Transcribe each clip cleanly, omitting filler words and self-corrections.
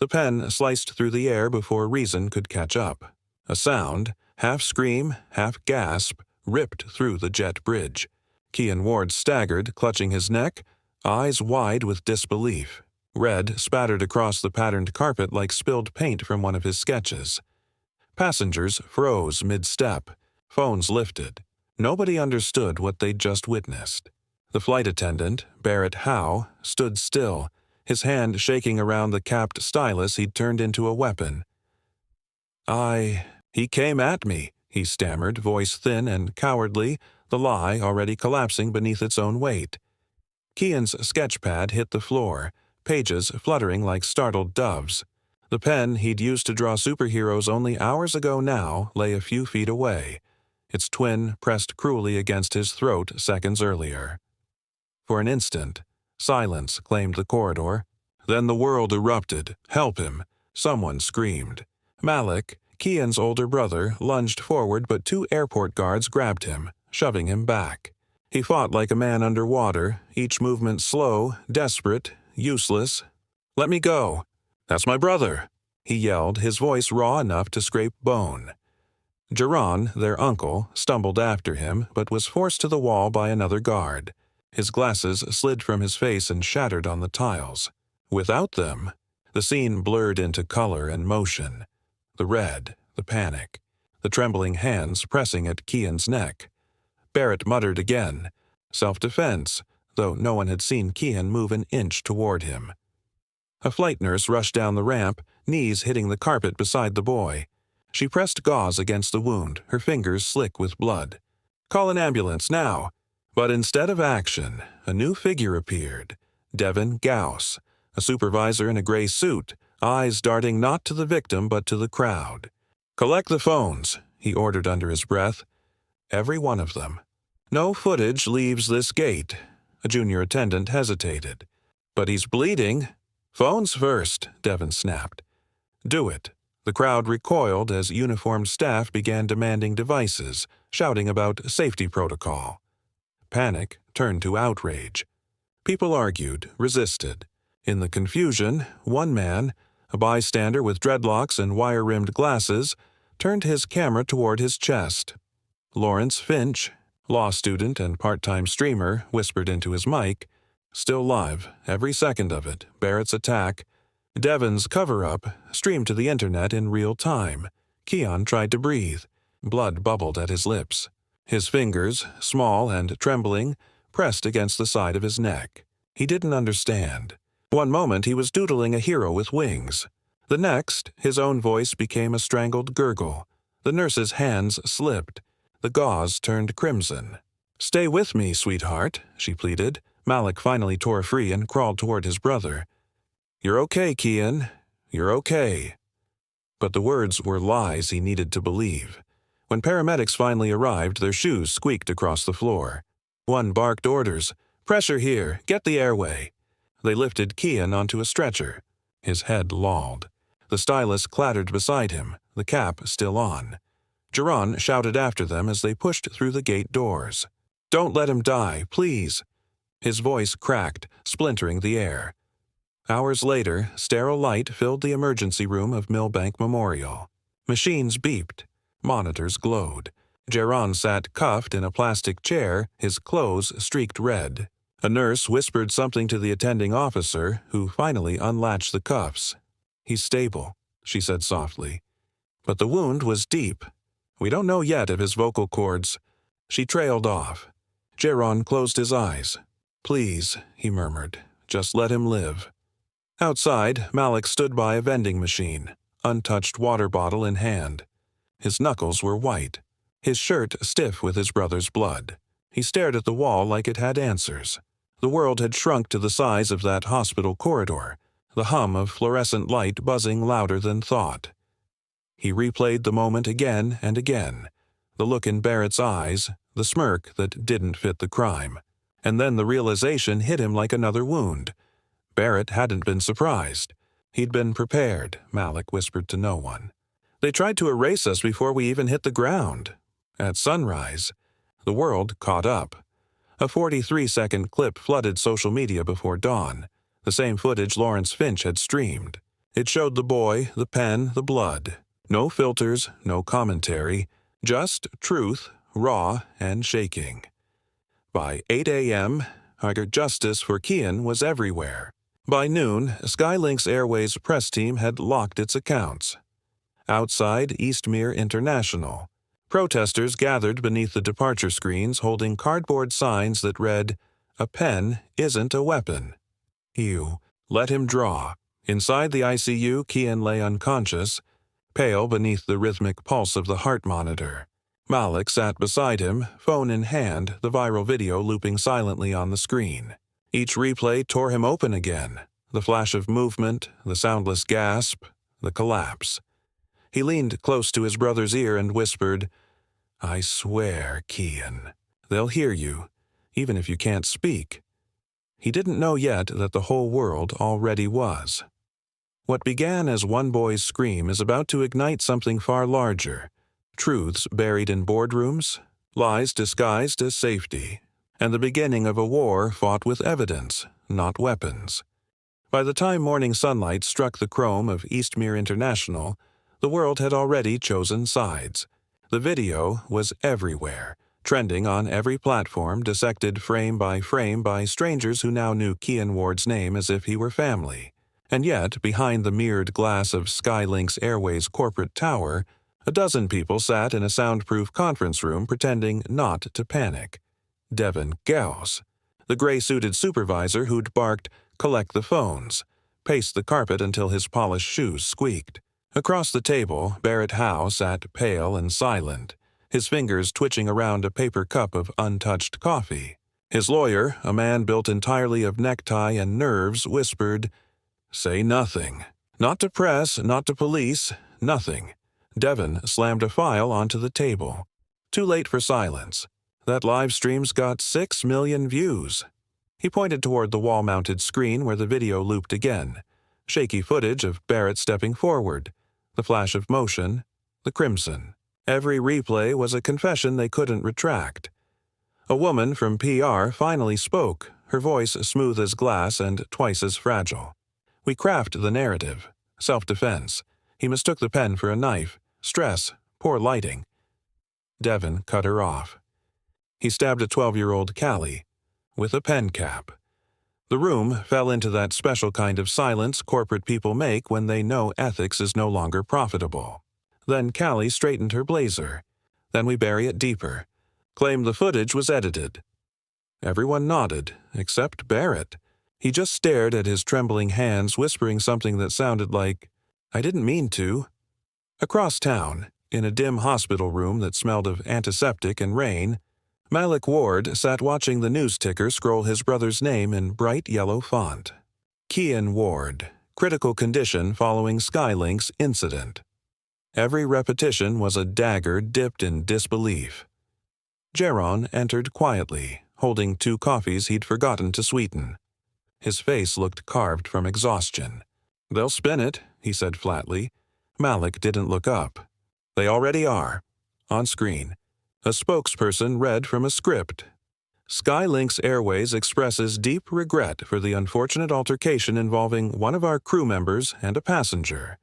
The pen sliced through the air before reason could catch up. A sound, half scream, half gasp, ripped through the jet bridge. Kian Ward staggered, clutching his neck, eyes wide with disbelief. Red spattered across the patterned carpet like spilled paint from one of his sketches. Passengers froze mid-step. Phones lifted. Nobody understood what they'd just witnessed. The flight attendant, Barrett Howe, stood still, his hand shaking around the capped stylus he'd turned into a weapon. He came at me, he stammered, voice thin and cowardly, the lie already collapsing beneath its own weight. Kian's sketchpad hit the floor, pages fluttering like startled doves. The pen he'd used to draw superheroes only hours ago now lay a few feet away, its twin pressed cruelly against his throat seconds earlier. For an instant, silence claimed the corridor. Then the world erupted. Help him! Someone screamed. Malik, Kian's older brother, lunged forward, but two airport guards grabbed him, shoving him back. He fought like a man underwater, each movement slow, desperate, useless. "Let me go! That's my brother!" he yelled, his voice raw enough to scrape bone. Geron, their uncle, stumbled after him, but was forced to the wall by another guard. His glasses slid from his face and shattered on the tiles. Without them, the scene blurred into color and motion. The red, the panic, the trembling hands pressing at Kian's neck. Barrett muttered again. Self-defense, though no one had seen Kian move an inch toward him. A flight nurse rushed down the ramp, knees hitting the carpet beside the boy. She pressed gauze against the wound, her fingers slick with blood. "Call an ambulance, now!" But instead of action, a new figure appeared. Devin Gauss, a supervisor in a gray suit, eyes darting not to the victim but to the crowd. "Collect the phones," he ordered under his breath. "Every one of them. No footage leaves this gate." A junior attendant hesitated. "But he's bleeding." "Phones first," Devin snapped. "Do it." The crowd recoiled as uniformed staff began demanding devices, shouting about safety protocol. Panic turned to outrage. People argued, resisted. In the confusion, one man, a bystander with dreadlocks and wire-rimmed glasses, turned his camera toward his chest. Lawrence Finch, law student and part-time streamer, whispered into his mic, "Still live, every second of it, Barrett's attack." Devin's cover-up streamed to the internet in real time. Kian tried to breathe. Blood bubbled at his lips. His fingers, small and trembling, pressed against the side of his neck. He didn't understand. One moment he was doodling a hero with wings. The next, his own voice became a strangled gurgle. The nurse's hands slipped. The gauze turned crimson. "Stay with me, sweetheart," she pleaded. Malik finally tore free and crawled toward his brother. "You're okay, Kian. You're okay." But the words were lies he needed to believe. When paramedics finally arrived, their shoes squeaked across the floor. One barked orders. "Pressure here. Get the airway." They lifted Kian onto a stretcher. His head lolled. The stylus clattered beside him, the cap still on. Geron shouted after them as they pushed through the gate doors. "Don't let him die, please." His voice cracked, splintering the air. Hours later, sterile light filled the emergency room of Millbank Memorial. Machines beeped. Monitors glowed. Geron sat cuffed in a plastic chair, his clothes streaked red. A nurse whispered something to the attending officer, who finally unlatched the cuffs. "He's stable," she said softly. "But the wound was deep. We don't know yet if his vocal cords—" She trailed off. Geron closed his eyes. "Please," he murmured, "just let him live." Outside, Malik stood by a vending machine, untouched water bottle in hand. His knuckles were white, his shirt stiff with his brother's blood. He stared at the wall like it had answers. The world had shrunk to the size of that hospital corridor, the hum of fluorescent light buzzing louder than thought. He replayed the moment again and again, the look in Barrett's eyes, the smirk that didn't fit the crime. And then the realization hit him like another wound. Barrett hadn't been surprised. He'd been prepared, Malik whispered to no one. "They tried to erase us before we even hit the ground." At sunrise, the world caught up. A 43-second clip flooded social media before dawn, the same footage Lawrence Finch had streamed. It showed the boy, the pen, the blood. No filters, no commentary, just truth, raw and shaking. By 8 a.m., justice for Kian was everywhere. By noon, Skylinks Airways' press team had locked its accounts. Outside Eastmere International, protesters gathered beneath the departure screens holding cardboard signs that read, "A pen isn't a weapon." "You, let him draw." Inside the ICU, Kian lay unconscious, pale beneath the rhythmic pulse of the heart monitor. Malik sat beside him, phone in hand, the viral video looping silently on the screen. Each replay tore him open again, the flash of movement, the soundless gasp, the collapse. He leaned close to his brother's ear and whispered, "I swear, Kian, they'll hear you, even if you can't speak." He didn't know yet that the whole world already was. What began as one boy's scream is about to ignite something far larger. Truths buried in boardrooms, lies disguised as safety, and the beginning of a war fought with evidence, not weapons. By the time morning sunlight struck the chrome of Eastmere International, the world had already chosen sides. The video was everywhere, trending on every platform, dissected frame by strangers who now knew Kian Ward's name as if he were family. And yet, behind the mirrored glass of Skylinks Airways' corporate tower, a dozen people sat in a soundproof conference room pretending not to panic. Devin Gauss, the gray-suited supervisor who'd barked, "Collect the phones," paced the carpet until his polished shoes squeaked. Across the table, Barrett Howe sat pale and silent, his fingers twitching around a paper cup of untouched coffee. His lawyer, a man built entirely of necktie and nerves, whispered, "Say nothing. Not to press, not to police, nothing." Devin slammed a file onto the table. Too late for silence. That live stream's got 6 million views. He pointed toward the wall-mounted screen where the video looped again. Shaky footage of Barrett stepping forward. The flash of motion. The crimson. Every replay was a confession they couldn't retract. A woman from PR finally spoke, her voice smooth as glass and twice as fragile. "We craft the narrative. Self-defense. He mistook the pen for a knife. Stress. Poor lighting." Devin cut her off. He stabbed a 12-year-old Callie with a pen cap. The room fell into that special kind of silence corporate people make when they know ethics is no longer profitable. Then Callie straightened her blazer. "Then we bury it deeper. Claim the footage was edited." Everyone nodded, except Barrett. He just stared at his trembling hands, whispering something that sounded like, "I didn't mean to." Across town, in a dim hospital room that smelled of antiseptic and rain, Malik Ward sat watching the news ticker scroll his brother's name in bright yellow font. Kian Ward, critical condition following Skylinks incident. Every repetition was a dagger dipped in disbelief. Jaron entered quietly, holding 2 coffees he'd forgotten to sweeten. His face looked carved from exhaustion. "They'll spin it," he said flatly. Malik didn't look up. "They already are." On screen, a spokesperson read from a script. "Skylinks Airways expresses deep regret for the unfortunate altercation involving one of our crew members and a passenger.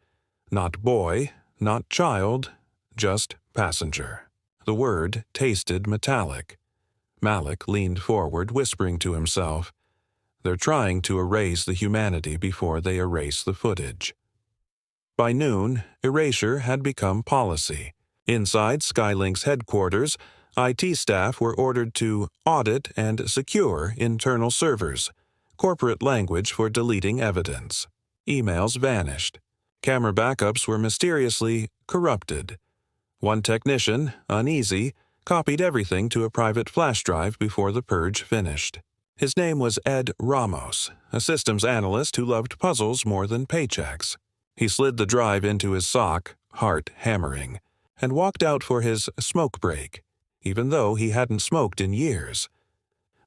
Not boy, not child, just passenger." The word tasted metallic. Malik leaned forward, whispering to himself, "They're trying to erase the humanity before they erase the footage." By noon, erasure had become policy. Inside Skylinks headquarters, IT staff were ordered to audit and secure internal servers, corporate language for deleting evidence. Emails vanished. Camera backups were mysteriously corrupted. One technician, uneasy, copied everything to a private flash drive before the purge finished. His name was Ed Ramos, a systems analyst who loved puzzles more than paychecks. He slid the drive into his sock, heart hammering, and walked out for his smoke break, even though he hadn't smoked in years.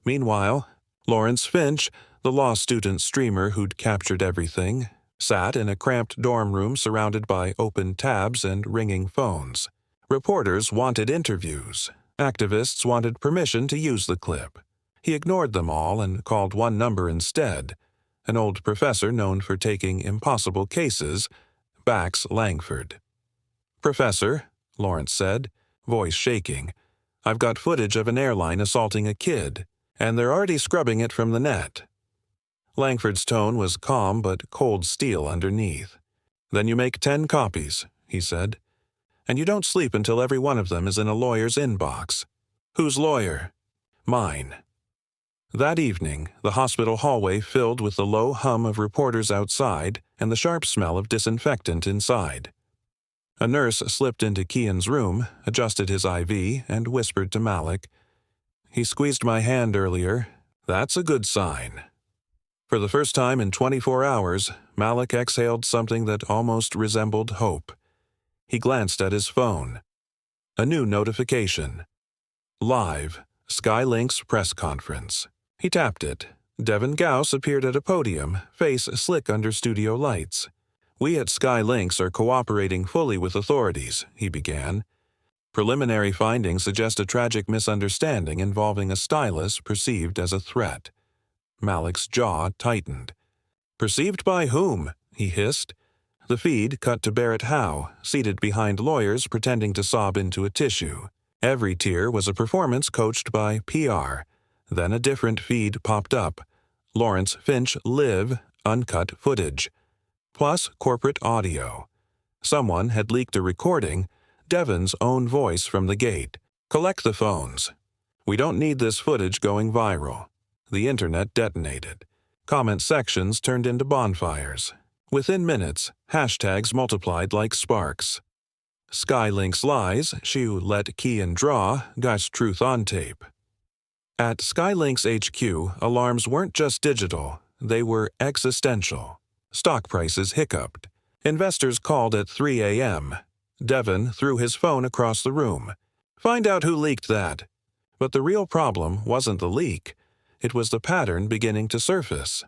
Meanwhile, Lawrence Finch, the law student streamer who'd captured everything, sat in a cramped dorm room surrounded by open tabs and ringing phones. Reporters wanted interviews. Activists wanted permission to use the clip. He ignored them all and called one number instead. an old professor known for taking impossible cases, backs Langford. "Professor," Lawrence said, voice shaking, "I've got footage of an airline assaulting a kid, and they're already scrubbing it from the net." Langford's tone was calm but cold steel underneath. "Then you make 10 copies," he said. "And you don't sleep until every one of them is in a lawyer's inbox." "Whose lawyer?" "Mine." That evening, the hospital hallway filled with the low hum of reporters outside and the sharp smell of disinfectant inside. A nurse slipped into Kian's room, adjusted his IV, and whispered to Malik, "He squeezed my hand earlier. That's a good sign." For the first time in 24 hours, Malik exhaled something that almost resembled hope. He glanced at his phone. A new notification. Live, Skylink's press conference. He tapped it. Devin Gauss appeared at a podium, face slick under studio lights. "We at Skylinks are cooperating fully with authorities," he began. "Preliminary findings suggest a tragic misunderstanding involving a stylus perceived as a threat." Malik's jaw tightened. "Perceived by whom?" he hissed. The feed cut to Barrett Howe, seated behind lawyers pretending to sob into a tissue. Every tier was a performance coached by PR. Then a different feed popped up. Lawrence Finch live, uncut footage. Plus corporate audio. Someone had leaked a recording, Devin's own voice from the gate. "Collect the phones. We don't need this footage going viral." The internet detonated. Comment sections turned into bonfires. Within minutes, hashtags multiplied like sparks. Skylink's lies, she let Kian draw, got truth on tape. At Skylink's HQ, alarms weren't just digital, they were existential. Stock prices hiccuped. Investors called at 3 a.m. Devin threw his phone across the room. "Find out who leaked that." But the real problem wasn't the leak. It was the pattern beginning to surface.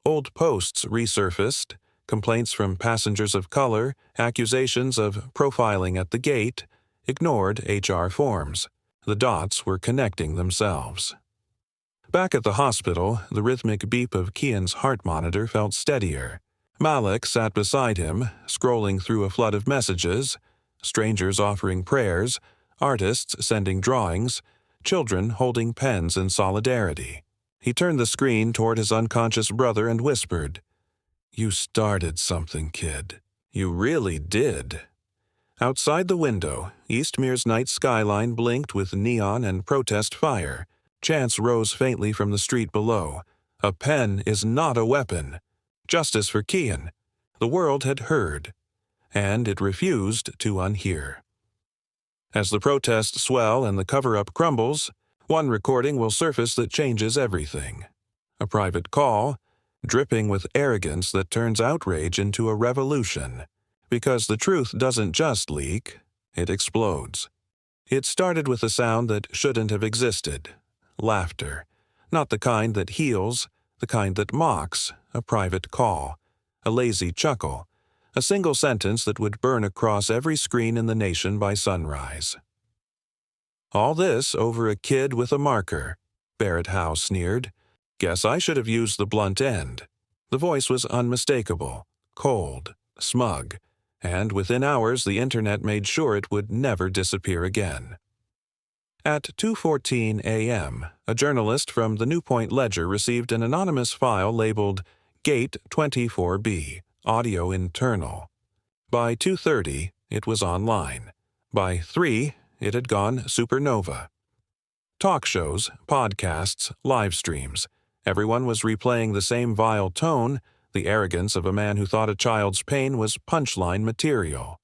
Old posts resurfaced, complaints from passengers of color, accusations of profiling at the gate, ignored HR forms. The dots were connecting themselves. Back at the hospital, the rhythmic beep of Kian's heart monitor felt steadier. Malik sat beside him, scrolling through a flood of messages, strangers offering prayers, artists sending drawings, children holding pens in solidarity. He turned the screen toward his unconscious brother and whispered, "You started something, kid. You really did." Outside the window, Eastmere's night skyline blinked with neon and protest fire. Chants rose faintly from the street below. "A pen is not a weapon. Justice for Kian." The world had heard, and it refused to unhear. As the protests swell and the cover-up crumbles, one recording will surface that changes everything. A private call, dripping with arrogance that turns outrage into a revolution. Because the truth doesn't just leak, it explodes. It started with a sound that shouldn't have existed. Laughter. Not the kind that heals, the kind that mocks. A private call. A lazy chuckle. A single sentence that would burn across every screen in the nation by sunrise. "All this over a kid with a marker," Barrett Howe sneered. "Guess I should have used the blunt end." The voice was unmistakable, cold, smug, and within hours the internet made sure it would never disappear again. At 2:14 a.m., a journalist from the New Point Ledger received an anonymous file labeled Gate 24B, Audio Internal. By 2:30, it was online. By 3, it had gone supernova. Talk shows, podcasts, live streams. Everyone was replaying the same vile tone, the arrogance of a man who thought a child's pain was punchline material.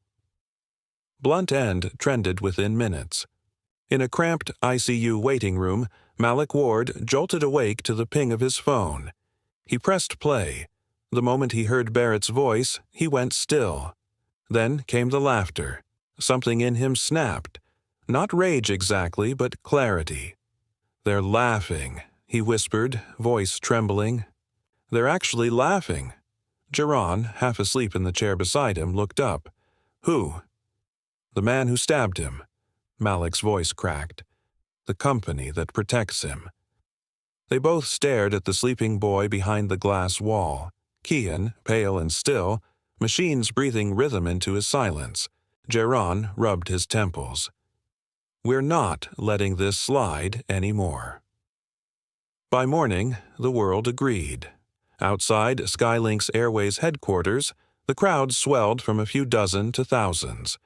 Blunt end trended within minutes. In a cramped ICU waiting room, Malik Ward jolted awake to the ping of his phone. He pressed play. The moment he heard Barrett's voice, he went still. Then came the laughter. Something in him snapped. Not rage exactly, but clarity. "They're laughing," he whispered, voice trembling. "They're actually laughing." Geron, half asleep in the chair beside him, looked up. "Who?" "The man who stabbed him." Malik's voice cracked. "The company that protects him." They both stared at the sleeping boy behind the glass wall. Kian, pale and still, machines breathing rhythm into his silence. Geron rubbed his temples. We're not letting this slide anymore. By morning, the world agreed. Outside Skylink's Airways headquarters, the crowd swelled from a few dozen to thousands.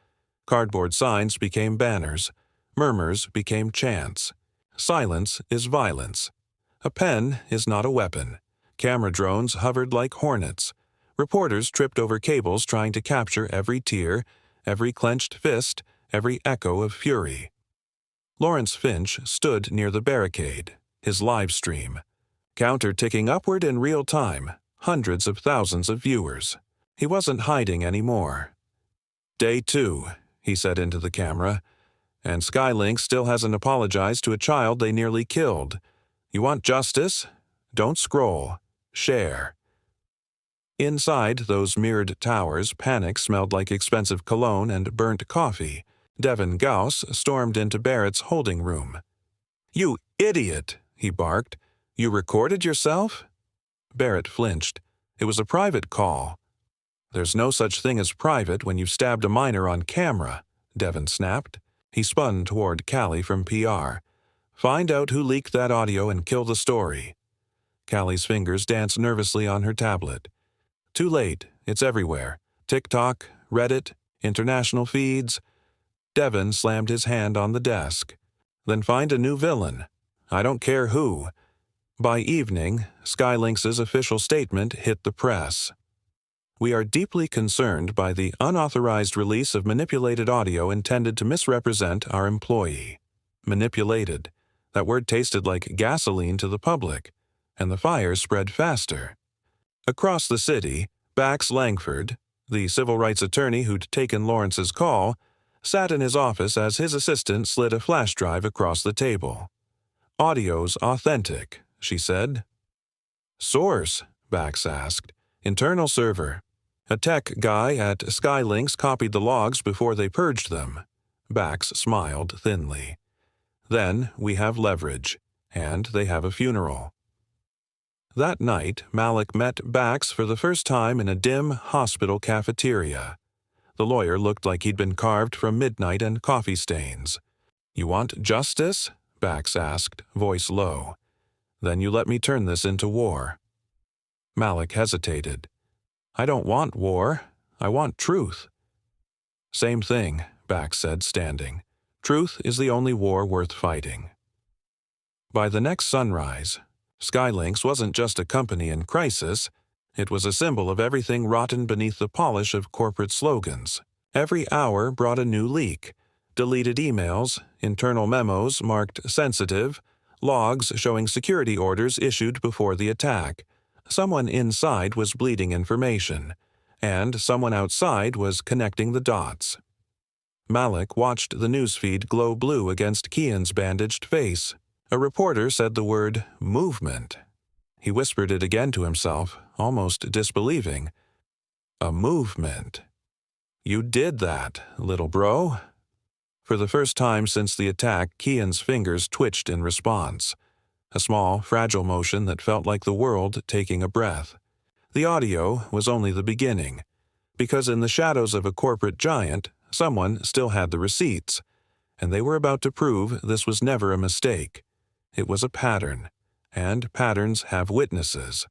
Cardboard signs became banners. Murmurs became chants. Silence is violence. A pen is not a weapon. Camera drones hovered like hornets. Reporters tripped over cables trying to capture every tear, every clenched fist, every echo of fury. Lawrence Finch stood near the barricade, his live stream. Counter ticking upward in real time, hundreds of thousands of viewers. He wasn't hiding anymore. Day 2, he said into the camera, and Skylink still hasn't apologized to a child they nearly killed. You want justice? Don't scroll. Share. Inside those mirrored towers, panic smelled like expensive cologne and burnt coffee. Devin Gauss stormed into Barrett's holding room. You idiot, he barked. You recorded yourself? Barrett flinched. It was a private call. There's no such thing as private when you've stabbed a minor on camera, Devin snapped. He spun toward Callie from PR. Find out who leaked that audio and kill the story. Callie's fingers danced nervously on her tablet. Too late. It's everywhere. TikTok, Reddit, international feeds. Devin slammed his hand on the desk. Then find a new villain. I don't care who. By evening, Skylinks' official statement hit the press. We are deeply concerned by the unauthorized release of manipulated audio intended to misrepresent our employee. Manipulated. That word tasted like gasoline to the public, and the fire spread faster. Across the city, Bax Langford, the civil rights attorney who'd taken Lawrence's call, sat in his office as his assistant slid a flash drive across the table. Audio's authentic, she said. Source, Bax asked. Internal server. A tech guy at Skylinks copied the logs before they purged them. Bax smiled thinly. Then we have leverage, and they have a funeral. That night, Malik met Bax for the first time in a dim hospital cafeteria. The lawyer looked like he'd been carved from midnight and coffee stains. You want justice? Bax asked, voice low. Then you let me turn this into war. Malik hesitated. I don't want war. I want truth. Same thing, Bax said, standing. Truth is the only war worth fighting. By the next sunrise, Skylinks wasn't just a company in crisis. It was a symbol of everything rotten beneath the polish of corporate slogans. Every hour brought a new leak. Deleted emails, internal memos marked sensitive, logs showing security orders issued before the attack. Someone inside was bleeding information, and someone outside was connecting the dots. Malik watched the newsfeed glow blue against Kian's bandaged face. A reporter said the word movement. He whispered it again to himself, almost disbelieving. A movement. You did that, little bro. For the first time since the attack, Kian's fingers twitched in response. A small, fragile motion that felt like the world taking a breath. The audio was only the beginning, because in the shadows of a corporate giant, someone still had the receipts, and they were about to prove this was never a mistake. It was a pattern, and patterns have witnesses.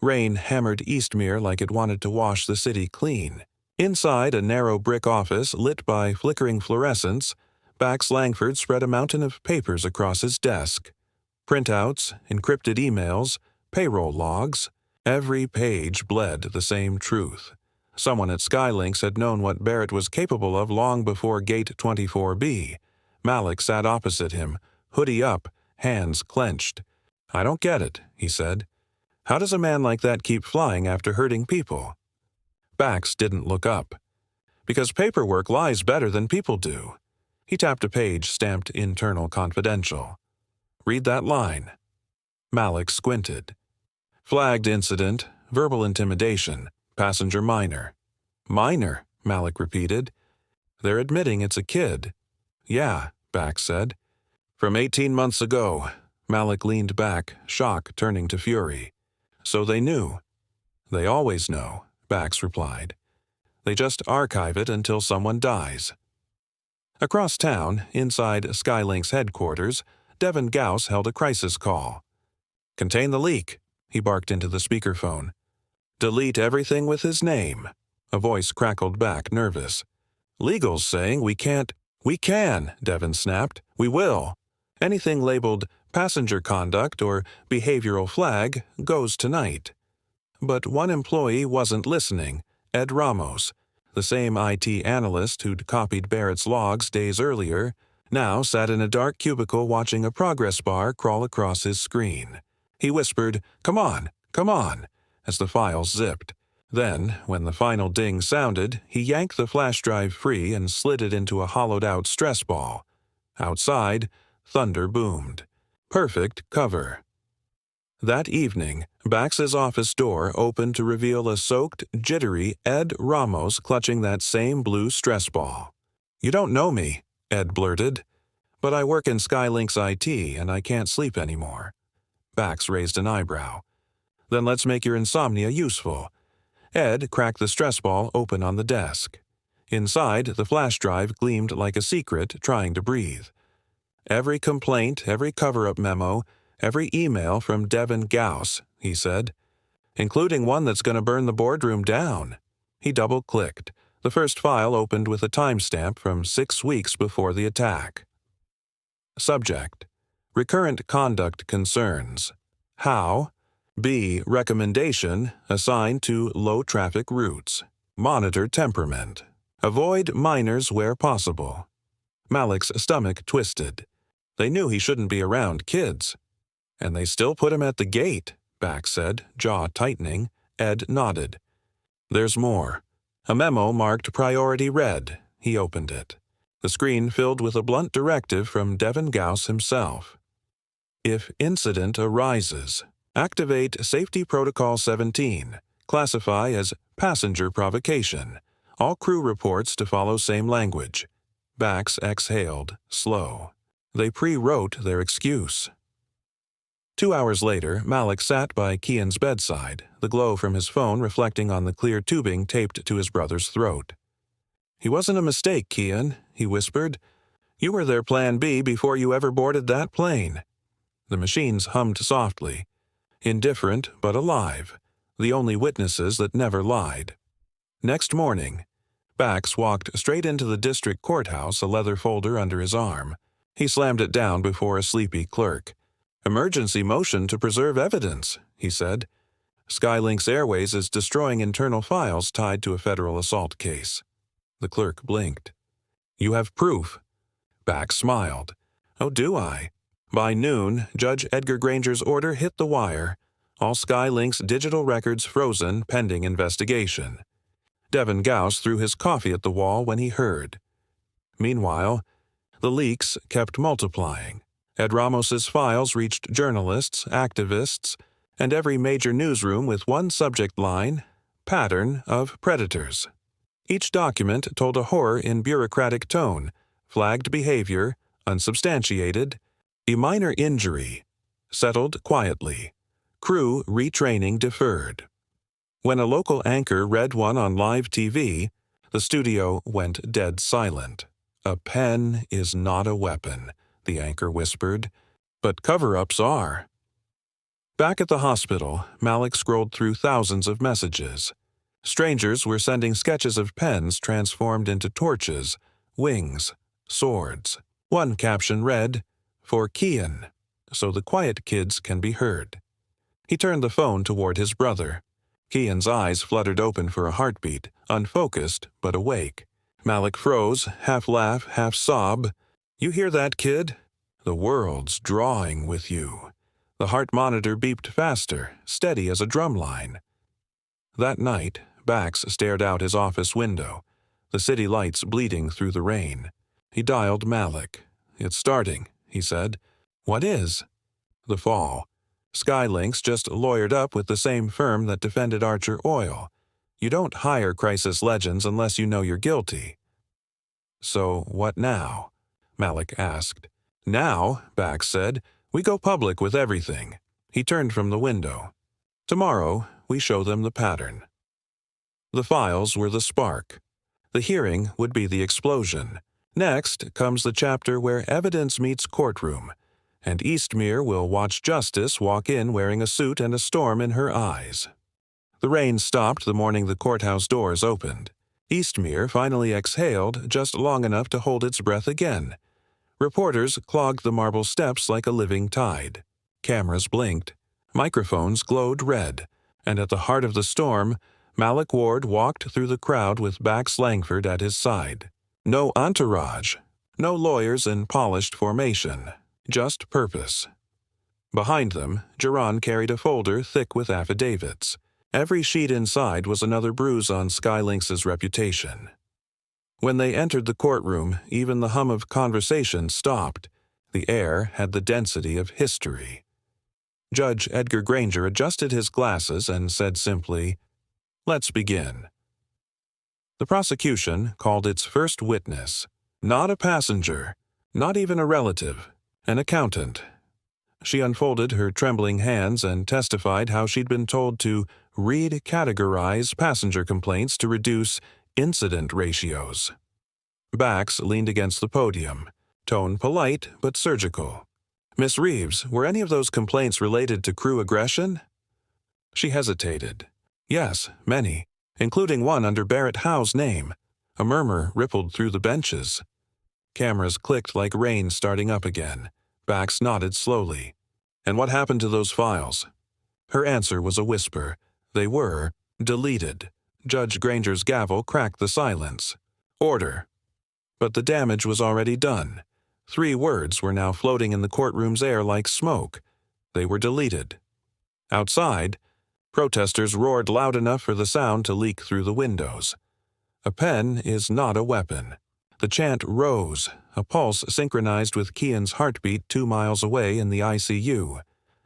Rain hammered Eastmere like it wanted to wash the city clean. Inside a narrow brick office lit by flickering fluorescents, Bax Langford spread a mountain of papers across his desk. Printouts, encrypted emails, payroll logs. Every page bled the same truth. Someone at Skylinks had known what Barrett was capable of long before Gate 24B. Malik sat opposite him, hoodie up, hands clenched. I don't get it, he said. How does a man like that keep flying after hurting people? Bax didn't look up. Because paperwork lies better than people do. He tapped a page stamped Internal Confidential. Read that line. Malik squinted. Flagged incident, verbal intimidation, passenger minor. Minor, Malik repeated. They're admitting it's a kid. Yeah, Bax said. From 18 months ago. Malik leaned back, shock turning to fury. So they knew. They always know, Bax replied. They just archive it until someone dies. Across town, inside Skylink's headquarters, Devin Gauss held a crisis call. Contain the leak, he barked into the speakerphone. Delete everything with his name. A voice crackled back, nervous. Legal's saying we can't. We can, Devin snapped. We will. Anything labeled passenger conduct or behavioral flag goes tonight. But one employee wasn't listening, Ed Ramos, the same IT analyst who'd copied Barrett's logs days earlier, now sat in a dark cubicle watching a progress bar crawl across his screen. He whispered, "Come on, come on," as the files zipped. Then, when the final ding sounded, he yanked the flash drive free and slid it into a hollowed-out stress ball. Outside, thunder boomed. Perfect cover. That evening, Bax's office door opened to reveal a soaked, jittery Ed Ramos clutching that same blue stress ball. "You don't know me," Ed blurted. "But I work in Skylink's IT and I can't sleep anymore." Bax raised an eyebrow. "Then let's make your insomnia useful." Ed cracked the stress ball open on the desk. Inside, the flash drive gleamed like a secret trying to breathe. "Every complaint, every cover-up memo, every email from Devin Gauss," he said, "including one that's going to burn the boardroom down." He double-clicked. The first file opened with a timestamp from 6 weeks before the attack. Subject: Recurrent conduct concerns. How? B. Recommendation: Assigned to low-traffic routes. Monitor temperament. Avoid minors where possible. Malik's stomach twisted. They knew he shouldn't be around kids. "And they still put him at the gate," Bax said, jaw tightening. Ed nodded. "There's more." A memo marked Priority Red. He opened it. The screen filled with a blunt directive from Devin Gauss himself. If incident arises, activate Safety Protocol 17. Classify as passenger provocation. All crew reports to follow same language. Bax exhaled, slow. They pre-wrote their excuse. 2 hours later, Malik sat by Kian's bedside, the glow from his phone reflecting on the clear tubing taped to his brother's throat. "He wasn't a mistake, Kian," he whispered. "You were their plan B before you ever boarded that plane." The machines hummed softly. Indifferent but alive, the only witnesses that never lied. Next morning, Bax walked straight into the district courthouse, a leather folder under his arm. He slammed it down before a sleepy clerk. "Emergency motion to preserve evidence," he said. "Skylink's Airways is destroying internal files tied to a federal assault case." The clerk blinked. "You have proof?" Bax smiled. "Oh, do I?" By noon, Judge Edgar Granger's order hit the wire. All Skylink's digital records frozen pending investigation. Devin Gauss threw his coffee at the wall when he heard. Meanwhile, the leaks kept multiplying. Ed Ramos's files reached journalists, activists, and every major newsroom with one subject line: pattern of predators. Each document told a horror in bureaucratic tone: flagged behavior, unsubstantiated, a minor injury, settled quietly, crew retraining deferred. When a local anchor read one on live TV, the studio went dead silent. "A pen is not a weapon," the anchor whispered, "but cover-ups are." Back at the hospital, Malik scrolled through thousands of messages. Strangers were sending sketches of pens transformed into torches, wings, swords. One caption read, "For Kian, so the quiet kids can be heard." He turned the phone toward his brother. Kian's eyes fluttered open for a heartbeat, unfocused but awake. Malik froze, half laugh, half sob. "You hear that, kid? The world's drawing with you." The heart monitor beeped faster, steady as a drumline. That night, Bax stared out his office window, the city lights bleeding through the rain. He dialed Malik. "It's starting," he said. "What is?" "The fall. Skylink's just lawyered up with the same firm that defended Archer Oil. You don't hire crisis legends unless you know you're guilty." "So what now?" Malik asked. "Now," Bax said, We go public with everything. He turned from the window. Tomorrow, we show them the pattern. The files were the spark. The hearing would be the explosion. Next comes the chapter where evidence meets courtroom, and Eastmere will watch justice walk in wearing a suit and a storm in her eyes. The rain stopped the morning the courthouse doors opened. Eastmere finally exhaled just long enough to hold its breath again. Reporters clogged the marble steps like a living tide. Cameras blinked. Microphones glowed red. And at the heart of the storm, Malik Ward walked through the crowd with Bax Langford at his side. No entourage. No lawyers in polished formation. Just purpose. Behind them, Geron carried a folder thick with affidavits. Every sheet inside was another bruise on Skylynx's reputation. When they entered the courtroom, even the hum of conversation stopped. The air had the density of history. Judge Edgar Granger adjusted his glasses and said simply, "Let's begin." The prosecution called its first witness, not a passenger, not even a relative, an accountant. She unfolded her trembling hands and testified how she'd been told to categorize passenger complaints to reduce incident ratios. Bax leaned against the podium, tone polite but surgical. "Miss Reeves, were any of those complaints related to crew aggression?" She hesitated. "Yes, many, including one under Barrett Howe's name." A murmur rippled through the benches. Cameras clicked like rain starting up again. Bax nodded slowly. "And what happened to those files?" Her answer was a whisper. They were deleted. Judge Granger's gavel cracked the silence. "Order." But the damage was already done. 3 words were now floating in the courtroom's air like smoke. They were deleted. Outside, protesters roared loud enough for the sound to leak through the windows. A pen is not a weapon. The chant rose, a pulse synchronized with Kian's heartbeat 2 miles away in the ICU.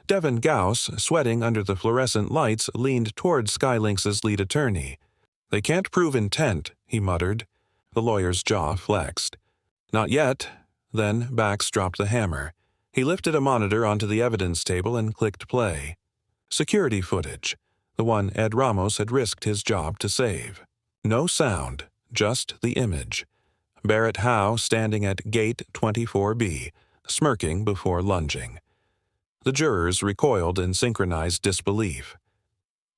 Devin Gauss, sweating under the fluorescent lights, leaned toward Skylynx's lead attorney. "They can't prove intent," he muttered. The lawyer's jaw flexed. "Not yet." Then Bax dropped the hammer. He lifted a monitor onto the evidence table and clicked play. Security footage, the one Ed Ramos had risked his job to save. No sound, just the image. Barrett Howe standing at gate 24B, smirking before lunging. The jurors recoiled in synchronized disbelief.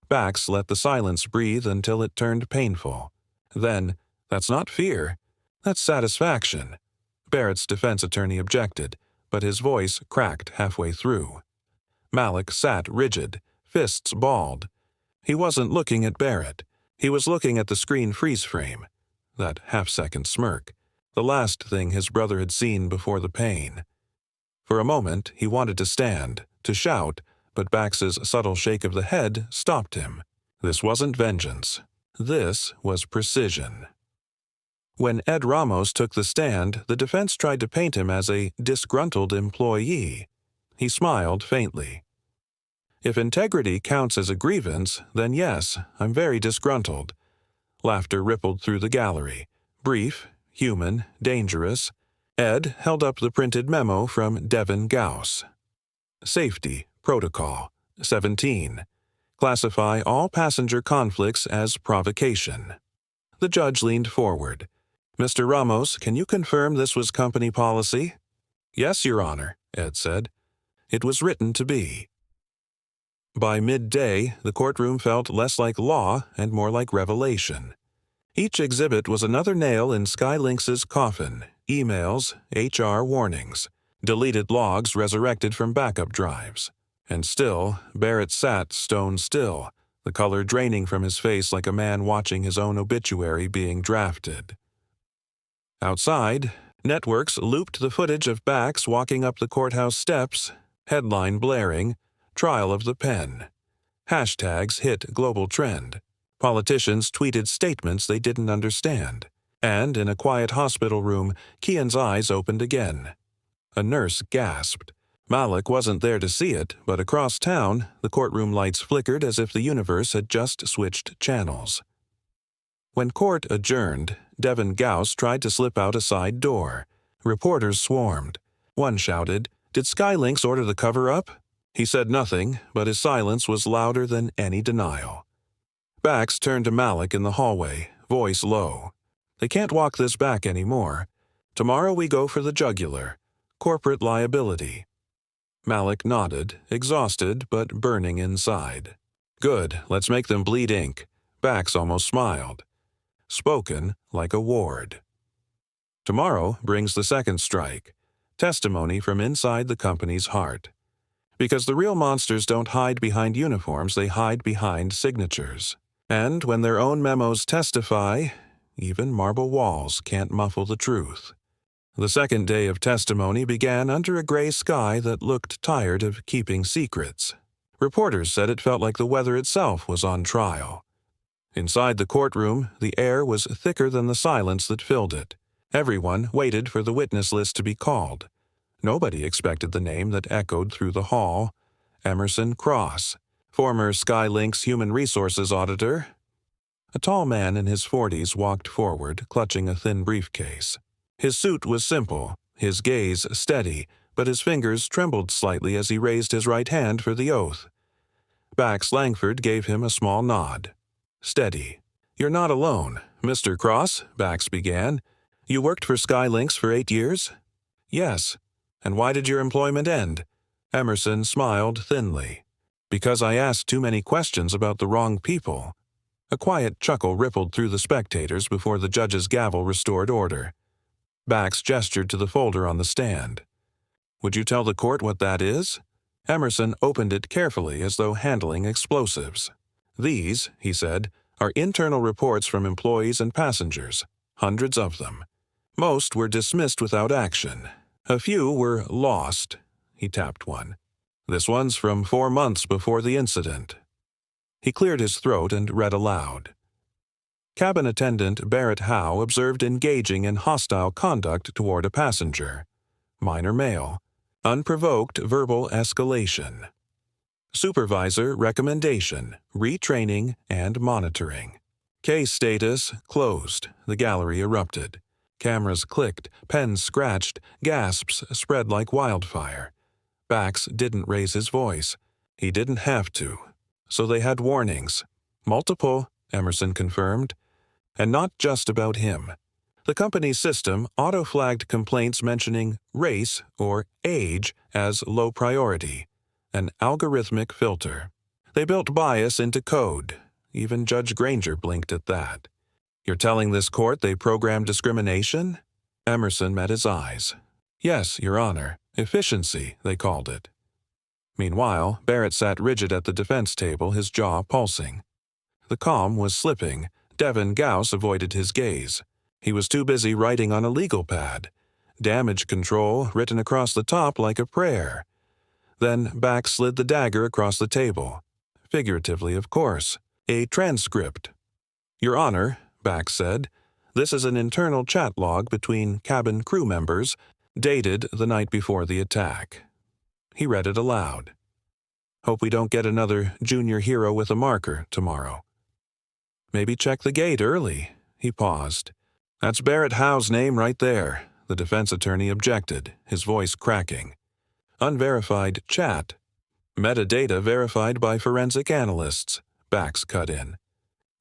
Bax let the silence breathe until it turned painful. Then, "That's not fear. That's satisfaction." Barrett's defense attorney objected, but his voice cracked halfway through. Malik sat rigid, fists balled. He wasn't looking at Barrett. He was looking at the screen freeze frame. That half-second smirk. The last thing his brother had seen before the pain. For a moment, he wanted to stand, to shout, but Bax's subtle shake of the head stopped him. This wasn't vengeance. This was precision. When Ed Ramos took the stand, the defense tried to paint him as a disgruntled employee. He smiled faintly. "If integrity counts as a grievance, then yes, I'm very disgruntled." Laughter rippled through the gallery. Brief, human, dangerous. Ed held up the printed memo from Devin Gauss. Safety, Protocol, 17. Classify all passenger conflicts as provocation. The judge leaned forward. "Mr. Ramos, can you confirm this was company policy?" "Yes, Your Honor," Ed said. "It was written to be." By midday, the courtroom felt less like law and more like revelation. Each exhibit was another nail in Skylynx's coffin: emails, HR warnings, deleted logs resurrected from backup drives. And still, Barrett sat stone still, the color draining from his face like a man watching his own obituary being drafted. Outside, networks looped the footage of Bax walking up the courthouse steps, headline blaring, "Trial of the Pen." Hashtags hit global trend. Politicians tweeted statements they didn't understand. And in a quiet hospital room, Kian's eyes opened again. A nurse gasped. Malik wasn't there to see it, but across town, the courtroom lights flickered as if the universe had just switched channels. When court adjourned, Devin Gauss tried to slip out a side door. Reporters swarmed. One shouted, Did Skylinks order the cover-up? He said nothing, but his silence was louder than any denial. Bax turned to Malik in the hallway, voice low. They can't walk this back anymore. Tomorrow we go for the jugular. Corporate liability. Malik nodded, exhausted but burning inside. Good, let's make them bleed ink. Bax almost smiled. Spoken like a ward. Tomorrow brings the second strike. Testimony from inside the company's heart. Because the real monsters don't hide behind uniforms, they hide behind signatures. And when their own memos testify, even marble walls can't muffle the truth. The second day of testimony began under a gray sky that looked tired of keeping secrets. Reporters said it felt like the weather itself was on trial. Inside the courtroom, the air was thicker than the silence that filled it. Everyone waited for the witness list to be called. Nobody expected the name that echoed through the hall. Emerson Cross, former Skylinks Human Resources Auditor. A tall man in his 40s walked forward, clutching a thin briefcase. His suit was simple, his gaze steady, but his fingers trembled slightly as he raised his right hand for the oath. Bax Langford gave him a small nod. Steady. You're not alone, Mr. Cross, Bax began. You worked for Skylinks for 8 years? Yes. And why did your employment end? Emerson smiled thinly. Because I asked too many questions about the wrong people. A quiet chuckle rippled through the spectators before the judge's gavel restored order. Bax gestured to the folder on the stand. Would you tell the court what that is? Emerson opened it carefully as though handling explosives. These, he said, are internal reports from employees and passengers, hundreds of them. Most were dismissed without action. A few were lost. He tapped one. This one's from 4 months before the incident. He cleared his throat and read aloud. Cabin attendant Barrett Howe observed engaging in hostile conduct toward a passenger. Minor male. Unprovoked verbal escalation. Supervisor recommendation, retraining, and monitoring. Case status closed. The gallery erupted. Cameras clicked, pens scratched, gasps spread like wildfire. Bax didn't raise his voice. He didn't have to. So they had warnings. Multiple, Emerson confirmed. And not just about him. The company's system auto-flagged complaints mentioning race or age as low priority. An algorithmic filter. They built bias into code. Even Judge Granger blinked at that. You're telling this court they programmed discrimination? Emerson met his eyes. Yes, Your Honor. Efficiency, they called it. Meanwhile, Barrett sat rigid at the defense table, his jaw pulsing. The calm was slipping. Devin Gauss avoided his gaze. He was too busy writing on a legal pad. Damage control written across the top like a prayer. Then Bax slid the dagger across the table. Figuratively, of course. A transcript. Your Honor, Bax said, this is an internal chat log between cabin crew members, dated the night before the attack. He read it aloud. Hope we don't get another junior hero with a marker tomorrow. Maybe check the gate early. He paused. That's Barrett Howe's name right there, the defense attorney objected, his voice cracking. Unverified chat. Metadata verified by forensic analysts, Bax cut in.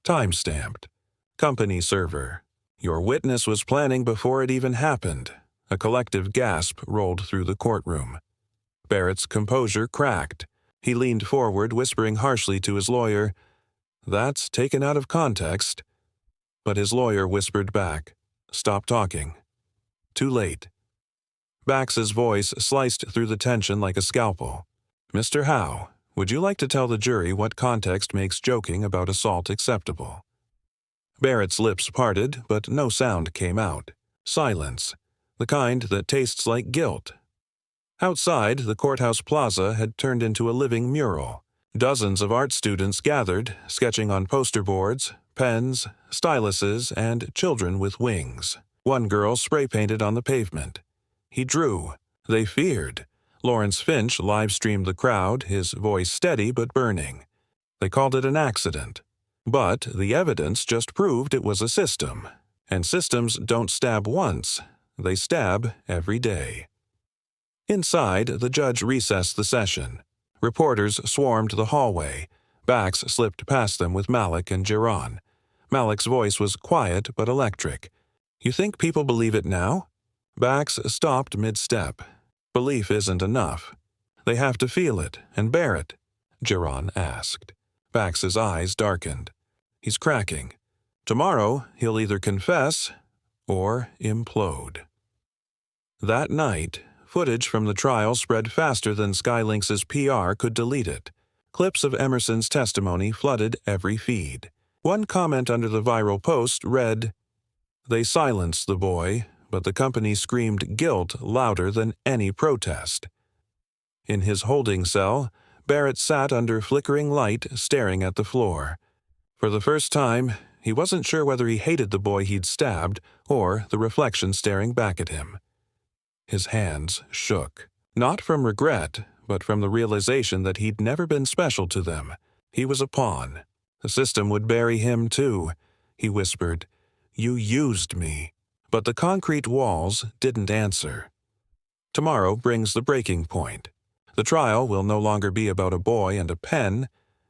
Time-stamped. Company server. Your witness was planning before it even happened. A collective gasp rolled through the courtroom. Barrett's composure cracked. He leaned forward, whispering harshly to his lawyer, That's taken out of context. But his lawyer whispered back, Stop talking. Too late. Bax's voice sliced through the tension like a scalpel. Mr. Howe, would you like to tell the jury what context makes joking about assault acceptable? Barrett's lips parted, but no sound came out. Silence. The kind that tastes like guilt. Outside, the courthouse plaza had turned into a living mural. Dozens of art students gathered, sketching on poster boards, pens, styluses, and children with wings. One girl spray-painted on the pavement. He drew. They feared. Lawrence Finch live-streamed the crowd, his voice steady but burning. They called it an accident. But the evidence just proved it was a system. And systems don't stab once. They stab every day. Inside, the judge recessed the session. Reporters swarmed the hallway. Bax slipped past them with Malik and Jiran. Malik's voice was quiet but electric. "You think people believe it now?" Bax stopped mid-step. "Belief isn't enough. They have to feel it and bear it," Jiran asked. Bax's eyes darkened. "He's cracking. Tomorrow, he'll either confess or implode." That night, footage from the trial spread faster than Skylinks' PR could delete it. Clips of Emerson's testimony flooded every feed. One comment under the viral post read, "They silenced the boy, but the company screamed guilt louder than any protest." In his holding cell, Barrett sat under flickering light, staring at the floor. For the first time, he wasn't sure whether he hated the boy he'd stabbed or the reflection staring back at him. His hands shook, not from regret, but from the realization that he'd never been special to them. He was a pawn. The system would bury him, too. He whispered, "You used me." But the concrete walls didn't answer. Tomorrow brings the breaking point. The trial will no longer be about a boy and a pen.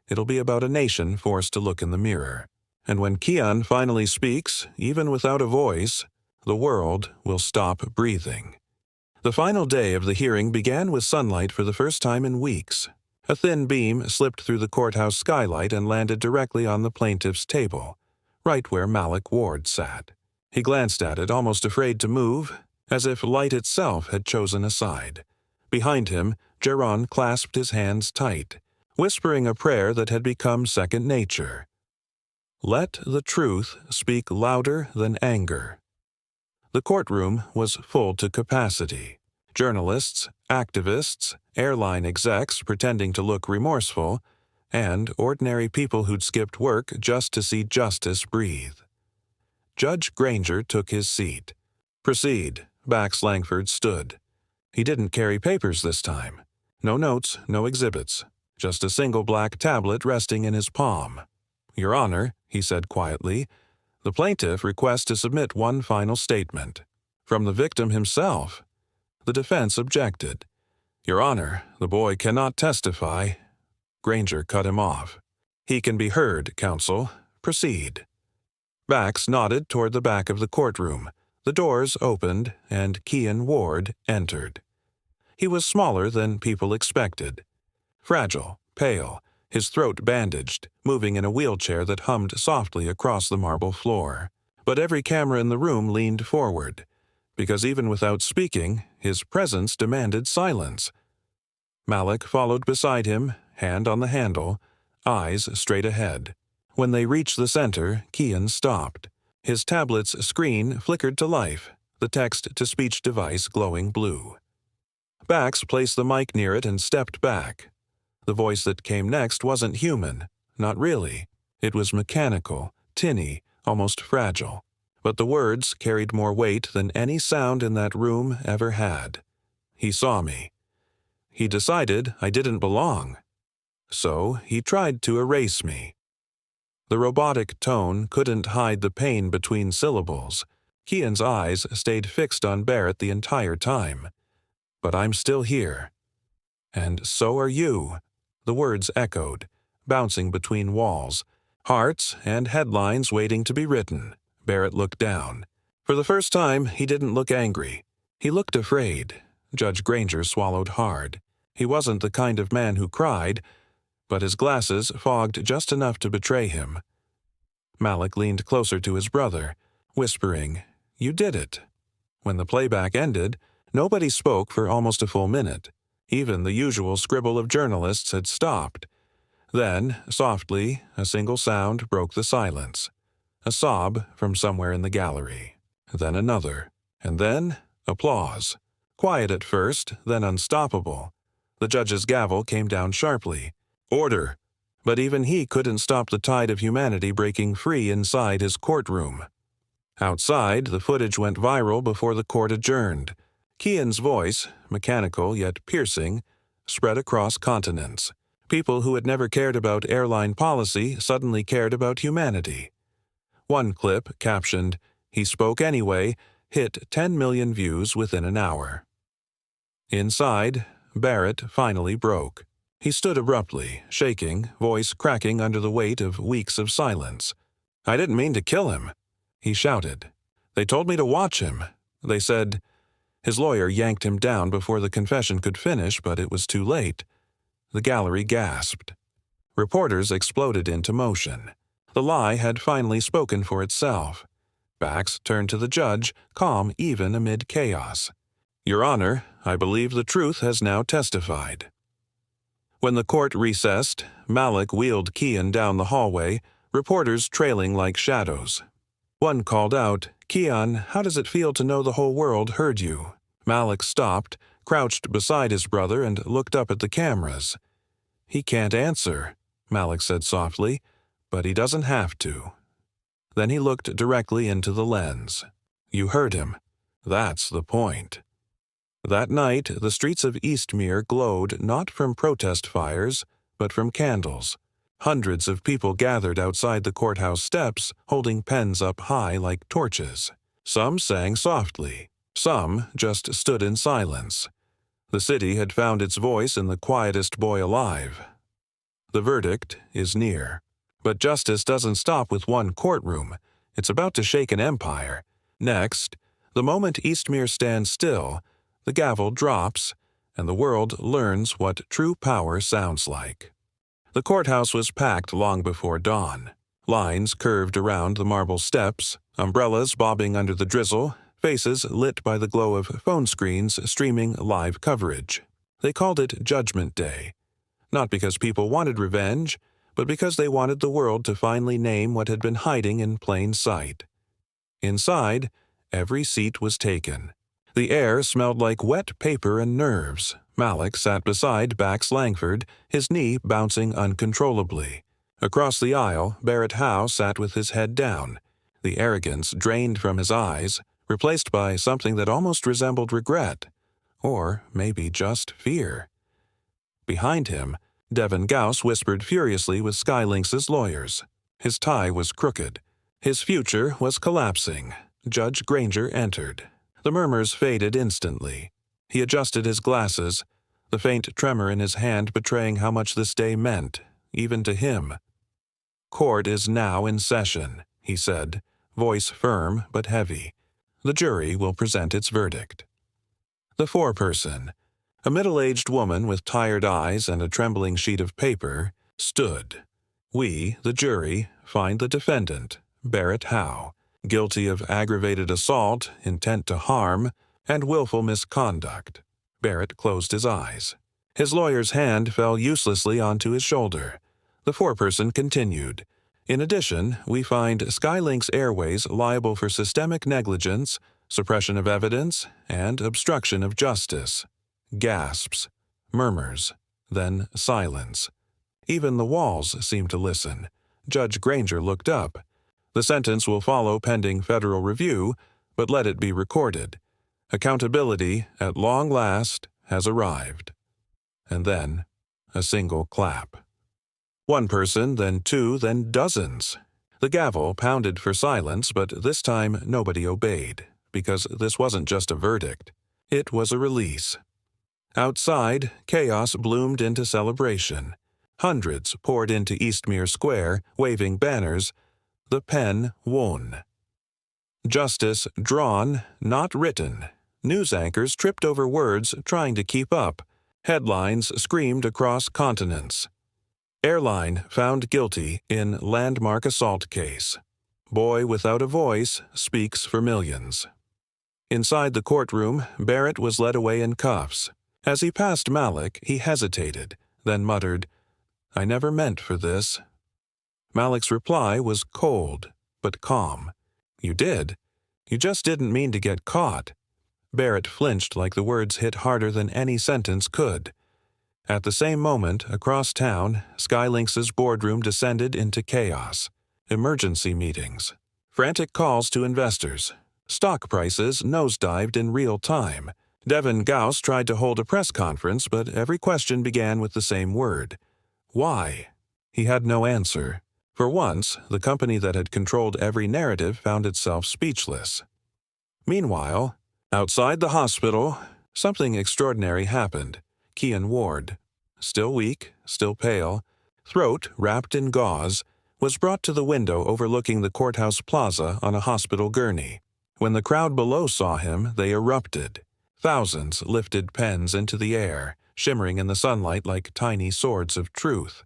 It'll be about a nation forced to look in the mirror. And when Kian finally speaks, even without a voice, the world will stop breathing. The final day of the hearing began with sunlight for the first time in weeks. A thin beam slipped through the courthouse skylight and landed directly on the plaintiff's table, right where Malik Ward sat. He glanced at it, almost afraid to move, as if light itself had chosen a side. Behind him, Jiran clasped his hands tight, whispering a prayer that had become second nature. "Let the truth speak louder than anger." The courtroom was full to capacity. Journalists, activists, airline execs pretending to look remorseful, and ordinary people who'd skipped work just to see justice breathe. Judge Granger took his seat. "Proceed." Bax Langford stood. He didn't carry papers this time. No notes, no exhibits. Just a single black tablet resting in his palm. "Your Honor," he said quietly, "the plaintiff requests to submit one final statement. From the victim himself." The defense objected. "Your Honor, the boy cannot testify." Granger cut him off. "He can be heard, counsel. Proceed." Bax nodded toward the back of the courtroom. The doors opened, and Kian Ward entered. He was smaller than people expected. Fragile, pale, his throat bandaged, moving in a wheelchair that hummed softly across the marble floor. But every camera in the room leaned forward, because even without speaking, his presence demanded silence. Malik followed beside him, hand on the handle, eyes straight ahead. When they reached the center, Kian stopped. His tablet's screen flickered to life, the text-to-speech device glowing blue. Bax placed the mic near it and stepped back. The voice that came next wasn't human, not really. It was mechanical, tinny, almost fragile. But the words carried more weight than any sound in that room ever had. "He saw me. He decided I didn't belong. So he tried to erase me." The robotic tone couldn't hide the pain between syllables. Kian's eyes stayed fixed on Barrett the entire time. "But I'm still here. And so are you." The words echoed, bouncing between walls. Hearts and headlines waiting to be written. Barrett looked down. For the first time, he didn't look angry. He looked afraid. Judge Granger swallowed hard. He wasn't the kind of man who cried, but his glasses fogged just enough to betray him. Malik leaned closer to his brother, whispering, "You did it." When the playback ended, nobody spoke for almost a full minute. Even the usual scribble of journalists had stopped. Then, softly, a single sound broke the silence. A sob from somewhere in the gallery. Then another. And then applause. Quiet at first, then unstoppable. The judge's gavel came down sharply. "Order!" But even he couldn't stop the tide of humanity breaking free inside his courtroom. Outside, the footage went viral before the court adjourned. Kian's voice, mechanical yet piercing, spread across continents. People who had never cared about airline policy suddenly cared about humanity. One clip, captioned, "He spoke anyway," hit 10 million views within an hour. Inside, Barrett finally broke. He stood abruptly, shaking, voice cracking under the weight of weeks of silence. "I didn't mean to kill him," he shouted. "They told me to watch him. They said—" His lawyer yanked him down before the confession could finish, but it was too late. The gallery gasped. Reporters exploded into motion. The lie had finally spoken for itself. Backs turned to the judge, calm even amid chaos. "Your Honor, I believe the truth has now testified." When the court recessed, Malik wheeled Kian down the hallway, reporters trailing like shadows. One called out, "Kian, how does it feel to know the whole world heard you?" Malik stopped, crouched beside his brother, and looked up at the cameras. "He can't answer," Malik said softly, "but he doesn't have to." Then he looked directly into the lens. "You heard him. That's the point." That night, the streets of Eastmere glowed not from protest fires, but from candles. Hundreds of people gathered outside the courthouse steps, holding pens up high like torches. Some sang softly. Some just stood in silence. The city had found its voice in the quietest boy alive. The verdict is near. But justice doesn't stop with one courtroom. It's about to shake an empire. Next, the moment Eastmere stands still, the gavel drops, and the world learns what true power sounds like. The courthouse was packed long before dawn. Lines curved around the marble steps, umbrellas bobbing under the drizzle, faces lit by the glow of phone screens streaming live coverage. They called it Judgment Day, not because people wanted revenge, but because they wanted the world to finally name what had been hiding in plain sight. Inside, every seat was taken. The air smelled like wet paper and nerves. Malik sat beside Bax Langford, his knee bouncing uncontrollably. Across the aisle, Barrett Howe sat with his head down, the arrogance drained from his eyes, replaced by something that almost resembled regret, or maybe just fear. Behind him, Devin Gauss whispered furiously with Skylynx's lawyers. His tie was crooked. His future was collapsing. Judge Granger entered. The murmurs faded instantly. He adjusted his glasses, the faint tremor in his hand betraying how much this day meant, even to him. "Court is now in session," he said, voice firm but heavy. "The jury will present its verdict." The foreperson, a middle-aged woman with tired eyes and a trembling sheet of paper, stood. "We, the jury, find the defendant, Barrett Howe, guilty of aggravated assault, intent to harm, and willful misconduct." Barrett closed his eyes. His lawyer's hand fell uselessly onto his shoulder. The foreperson continued. "In addition, we find Skylynx Airways liable for systemic negligence, suppression of evidence, and obstruction of justice." Gasps, murmurs, then silence. Even the walls seemed to listen. Judge Granger looked up. "The sentence will follow pending federal review, but let it be recorded. Accountability, at long last, has arrived." And then, a single clap. One person, then two, then dozens. The gavel pounded for silence, but this time nobody obeyed, because this wasn't just a verdict. It was a release. Outside, chaos bloomed into celebration. Hundreds poured into Eastmere Square, waving banners. The pen won. Justice drawn, not written. News anchors tripped over words trying to keep up. Headlines screamed across continents. Airline found guilty in landmark assault case. Boy without a voice speaks for millions. Inside the courtroom, Barrett was led away in cuffs. As he passed Malik, he hesitated, then muttered, "I never meant for this." Malik's reply was cold, but calm. "You did. You just didn't mean to get caught." Barrett flinched like the words hit harder than any sentence could. At the same moment, across town, Skylynx's boardroom descended into chaos. Emergency meetings. Frantic calls to investors. Stock prices nosedived in real time. Devin Gauss tried to hold a press conference, but every question began with the same word. Why? He had no answer. For once, the company that had controlled every narrative found itself speechless. Meanwhile, outside the hospital, Something extraordinary happened. Kian Ward, still weak, still pale, throat wrapped in gauze, was brought to the window overlooking the courthouse plaza on a hospital gurney. When the crowd below saw him, they erupted. Thousands lifted pens into the air, shimmering in the sunlight like tiny swords of truth.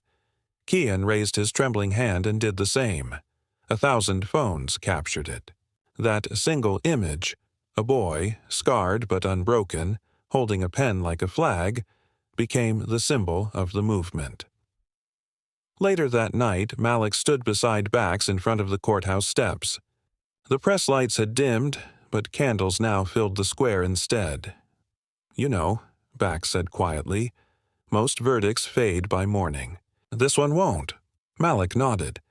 Kian raised his trembling hand and did the same. 1,000 phones captured it. That single image, a boy, scarred but unbroken, holding a pen like a flag, became the symbol of the movement. Later that night, Malik stood beside Bax in front of the courthouse steps. The press lights had dimmed, but candles now filled the square instead. "You know," Bax said quietly, "most verdicts fade by morning. This one won't." Malik nodded.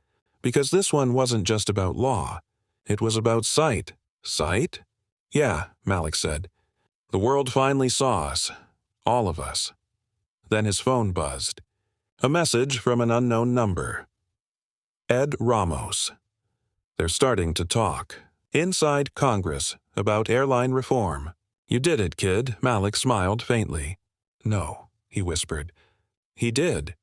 "Because this one wasn't just about law. It was about sight." "Sight?" "Yeah," Malik said. "The world finally saw us. All of us." Then his phone buzzed. A message from an unknown number. Ed Ramos. "They're starting to talk. Inside Congress, about airline reform." "You did it, kid," Malik smiled faintly. "No," he whispered. "He did."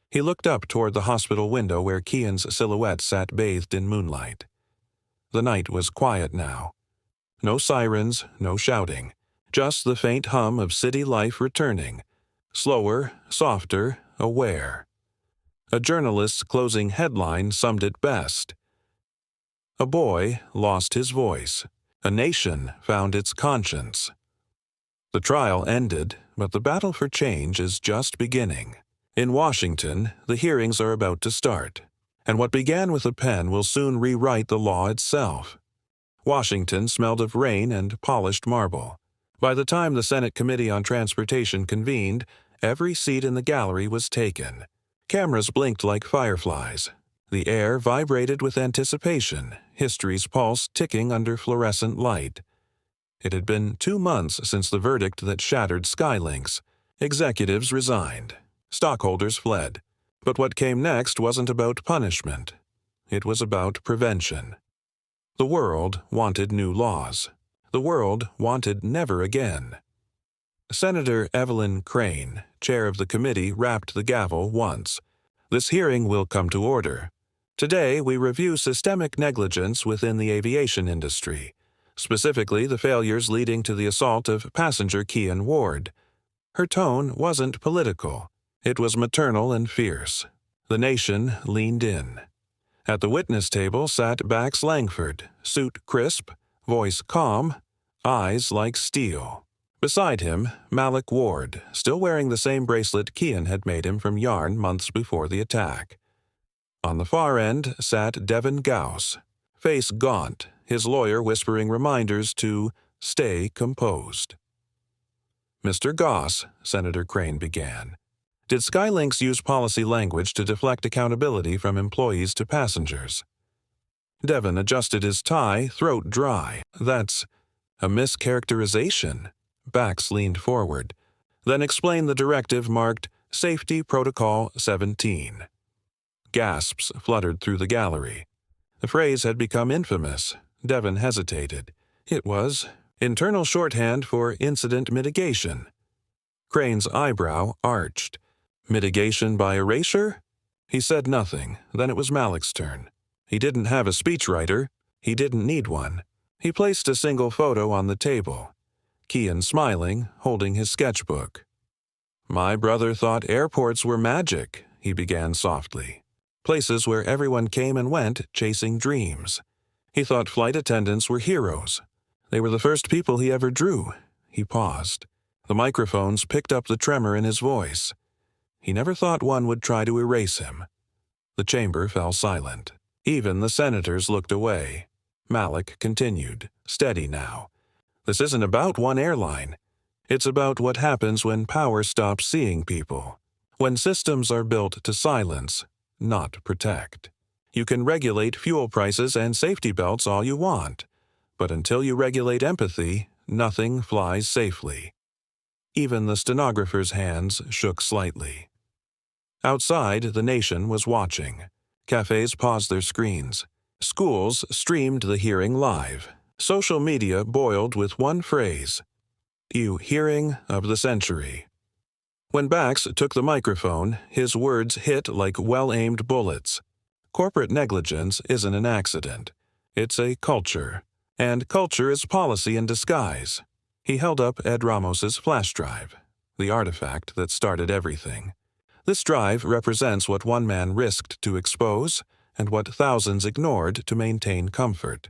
He looked up toward the hospital window where Kian's silhouette sat bathed in moonlight. The night was quiet now. No sirens, no shouting, just the faint hum of city life returning, slower, softer, aware. A journalist's closing headline summed it best. A boy lost his voice. A nation found its conscience. The trial ended, but the battle for change is just beginning. In Washington, the hearings are about to start, and what began with a pen will soon rewrite the law itself. Washington smelled of rain and polished marble. By the time the Senate Committee on Transportation convened, every seat in the gallery was taken. Cameras blinked like fireflies. The air vibrated with anticipation, history's pulse ticking under fluorescent light. It had been 2 months since the verdict that shattered Skylinks. Executives resigned. Stockholders fled. But what came next wasn't about punishment. It was about prevention. The world wanted new laws. The world wanted never again. Senator Evelyn Crane, chair of the committee, rapped the gavel once. "This hearing will come to order. Today we review systemic negligence within the aviation industry, specifically the failures leading to the assault of passenger Kian Ward." Her tone wasn't political. It was maternal and fierce. The nation leaned in. At the witness table sat Bax Langford, suit crisp, voice calm, eyes like steel. Beside him, Malik Ward, still wearing the same bracelet Kian had made him from yarn months before the attack. On the far end sat Devin Gauss, face gaunt, his lawyer whispering reminders to stay composed. "Mr. Goss," Senator Crane began, "did Skylinks use policy language to deflect accountability from employees to passengers?" Devin adjusted his tie, throat dry. "That's a mischaracterization." Bax leaned forward. "Then explain the directive marked Safety Protocol 17. Gasps fluttered through the gallery. The phrase had become infamous. Devin hesitated. It was internal shorthand for incident mitigation. Crane's eyebrow arched. "Mitigation by erasure?" He said nothing. Then it was Malik's turn. He didn't have a speechwriter. He didn't need one. He placed a single photo on the table. Kian smiling, holding his sketchbook. "My brother thought airports were magic," he began softly. "Places where everyone came and went chasing dreams. He thought flight attendants were heroes. They were the first people he ever drew." He paused. The microphones picked up the tremor in his voice. He never thought one would try to erase him. The chamber fell silent. Even the senators looked away. Malik continued, steady now. "This isn't about one airline. It's about what happens when power stops seeing people. When systems are built to silence, not protect. You can regulate fuel prices and safety belts all you want, but until you regulate empathy, nothing flies safely." Even the stenographer's hands shook slightly. Outside, the nation was watching. Cafes paused their screens. Schools streamed the hearing live. Social media boiled with one phrase: Hearing of the century. When Bax took the microphone, his words hit like well-aimed bullets. Corporate negligence isn't an accident. It's a culture. And culture is policy in disguise. He held up Ed Ramos's flash drive, the artifact that started everything. This drive represents what one man risked to expose and what thousands ignored to maintain comfort.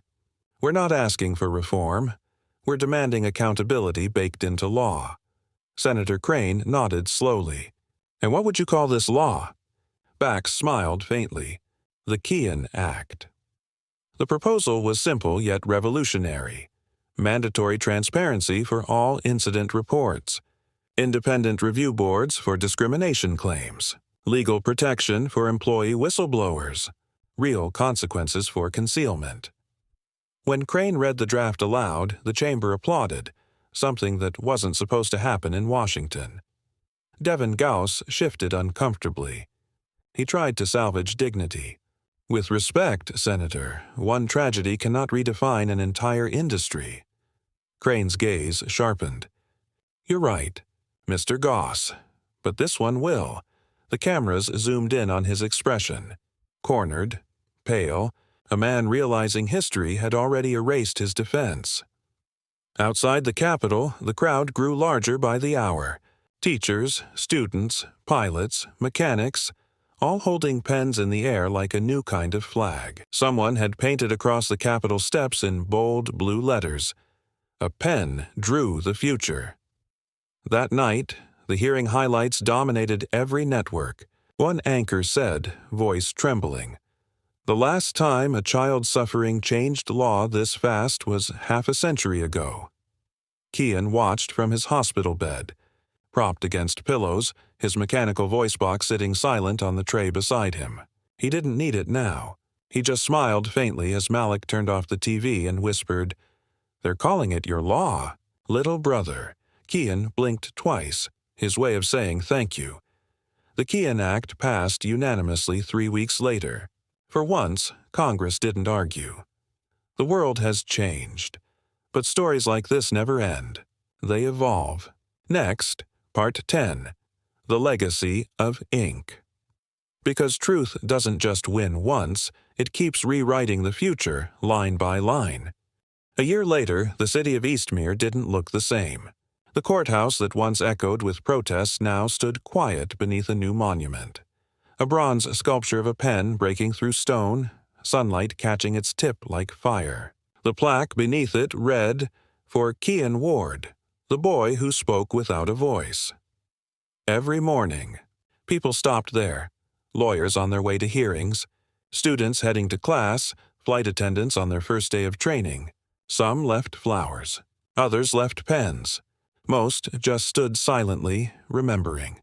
We're not asking for reform. We're demanding accountability baked into law. Senator Crane nodded slowly. And what would you call this law? Bax smiled faintly. The Kean Act. The proposal was simple yet revolutionary. Mandatory transparency for all incident reports. Independent review boards for discrimination claims. Legal protection for employee whistleblowers. Real consequences for concealment. When Crane read the draft aloud, the chamber applauded, something that wasn't supposed to happen in Washington. Devin Gauss shifted uncomfortably. He tried to salvage dignity. With respect, Senator, one tragedy cannot redefine an entire industry. Crane's gaze sharpened. You're right, Mr. Gauss, but this one will. The cameras zoomed in on his expression. Cornered, pale, a man realizing history had already erased his defense. Outside the Capitol, the crowd grew larger by the hour. Teachers, students, pilots, mechanics, all holding pens in the air like a new kind of flag. Someone had painted across the Capitol steps in bold blue letters. A pen drew the future. That night, the hearing highlights dominated every network. One anchor said, voice trembling, "The last time a child suffering changed law this fast was half a century ago." Kean watched from his hospital bed. Propped against pillows, his mechanical voice box sitting silent on the tray beside him. He didn't need it now. He just smiled faintly as Malik turned off the TV and whispered, "They're calling it your law, little brother." Kean blinked twice, his way of saying thank you. The Kean Act passed unanimously 3 weeks later. For once, Congress didn't argue. The world has changed. But stories like this never end. They evolve. Next, Part 10. The Legacy of Ink. Because truth doesn't just win once, it keeps rewriting the future, line by line. A year later, the city of Eastmere didn't look the same. The courthouse that once echoed with protests now stood quiet beneath a new monument. A bronze sculpture of a pen breaking through stone, sunlight catching its tip like fire. The plaque beneath it read, "For Kean Ward, the boy who spoke without a voice." Every morning, people stopped there, lawyers on their way to hearings, students heading to class, flight attendants on their first day of training. Some left flowers, others left pens. Most just stood silently, remembering.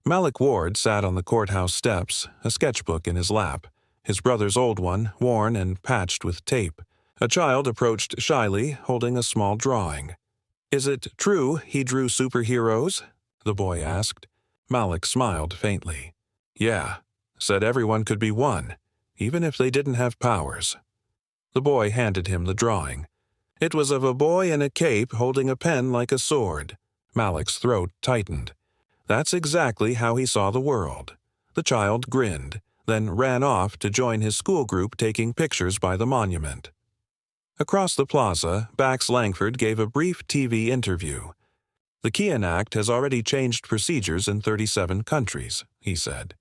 Malik Ward sat on the courthouse steps, a sketchbook in his lap, his brother's old one worn and patched with tape. A child approached shyly, holding a small drawing. "Is it true he drew superheroes?" the boy asked. Malik smiled faintly. "Yeah, said everyone could be one, even if they didn't have powers." The boy handed him the drawing. It was of a boy in a cape holding a pen like a sword. Malik's throat tightened. That's exactly how he saw the world. The child grinned, then ran off to join his school group taking pictures by the monument. Across the plaza, Bax Langford gave a brief TV interview. "The Kean Act has already changed procedures in 37 countries," he said.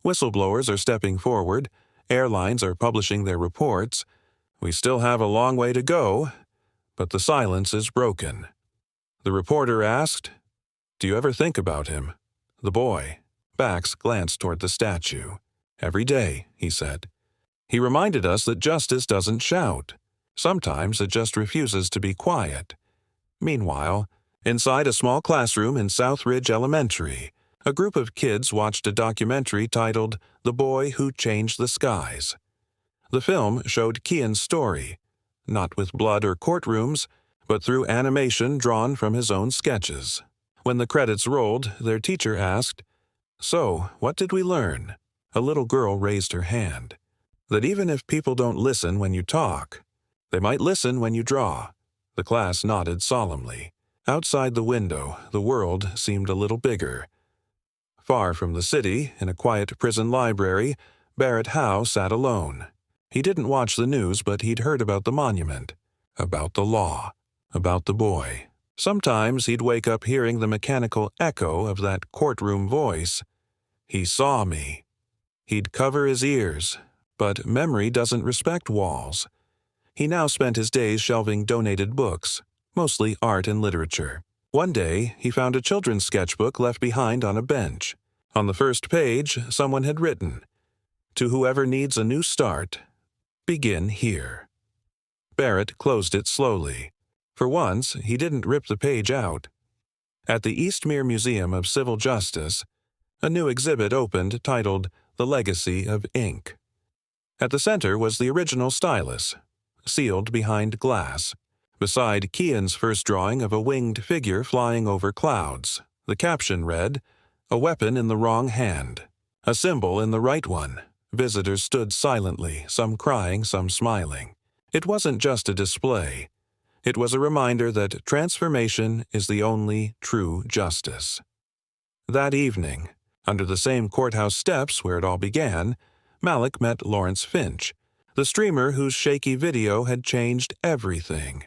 "Whistleblowers are stepping forward, airlines are publishing their reports. We still have a long way to go, but the silence is broken." The reporter asked, "Do you ever think about him?" The boy. Bax glanced toward the statue. "Every day," he said. "He reminded us that justice doesn't shout. Sometimes it just refuses to be quiet." Meanwhile, inside a small classroom in Southridge Elementary, a group of kids watched a documentary titled "The Boy Who Changed the Skies." The film showed Kean's story, not with blood or courtrooms, but through animation drawn from his own sketches. When the credits rolled, their teacher asked, "So, what did we learn?" A little girl raised her hand. "That even if people don't listen when you talk, they might listen when you draw." The class nodded solemnly. Outside the window, the world seemed a little bigger. Far from the city, in a quiet prison library, Barrett Howe sat alone. He didn't watch the news, but he'd heard about the monument, about the law, about the boy. Sometimes he'd wake up hearing the mechanical echo of that courtroom voice. He saw me. He'd cover his ears, but memory doesn't respect walls. He now spent his days shelving donated books, mostly art and literature. One day, he found a children's sketchbook left behind on a bench. On the first page, someone had written, "To whoever needs a new start, begin here." Barrett closed it slowly. For once, he didn't rip the page out. At the Eastmere Museum of Civil Justice, a new exhibit opened titled The Legacy of Ink. At the center was the original stylus, sealed behind glass. Beside Kean's first drawing of a winged figure flying over clouds, the caption read, "A weapon in the wrong hand, a symbol in the right one." Visitors stood silently, some crying, some smiling. It wasn't just a display. It was a reminder that transformation is the only true justice. That evening, under the same courthouse steps where it all began, Malik met Lawrence Finch, the streamer whose shaky video had changed everything.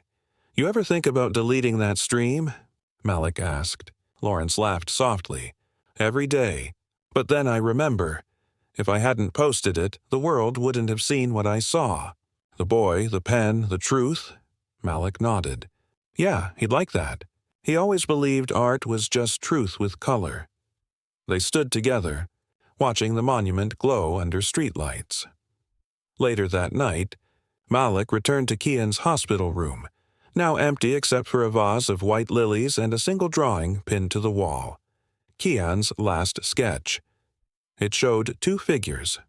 "You ever think about deleting that stream?" Malik asked. Lawrence laughed softly. "Every day. But then I remember. If I hadn't posted it, the world wouldn't have seen what I saw. The boy, the pen, the truth." Malik nodded. Yeah, he'd like that. He always believed art was just truth with color. They stood together, watching the monument glow under streetlights. Later that night, Malik returned to Kean's hospital room, now empty except for a vase of white lilies and a single drawing pinned to the wall. Kean's last sketch. It showed two figures,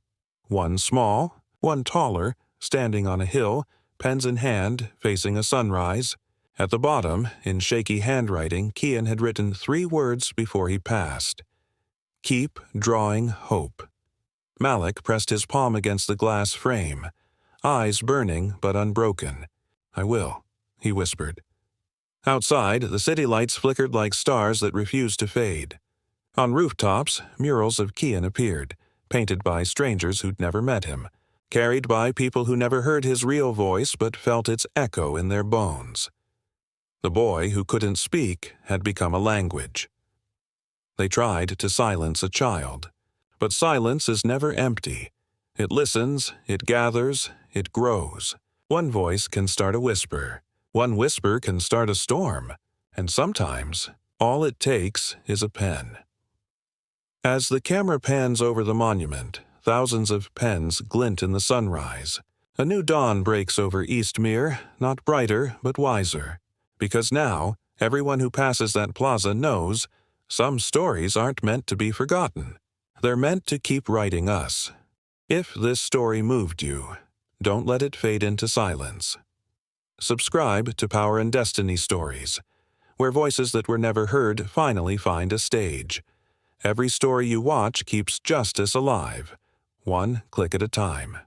one small, one taller, standing on a hill, pens in hand, facing a sunrise. At the bottom, in shaky handwriting, Kean had written 3 words before he passed. "Keep drawing hope." Malik pressed his palm against the glass frame, eyes burning but unbroken. "I will," he whispered. Outside, the city lights flickered like stars that refused to fade. On rooftops, murals of Kean appeared, painted by strangers who'd never met him, carried by people who never heard his real voice but felt its echo in their bones. The boy who couldn't speak had become a language. They tried to silence a child, but silence is never empty. It listens, it gathers, it grows. One voice can start a whisper. One whisper can start a storm. And sometimes, all it takes is a pen. As the camera pans over the monument, thousands of pens glint in the sunrise. A new dawn breaks over Eastmere, not brighter but wiser. Because now, everyone who passes that plaza knows some stories aren't meant to be forgotten. They're meant to keep writing us. If this story moved you, don't let it fade into silence. Subscribe to Power and Destiny Stories, where voices that were never heard finally find a stage. Every story you watch keeps justice alive, one click at a time.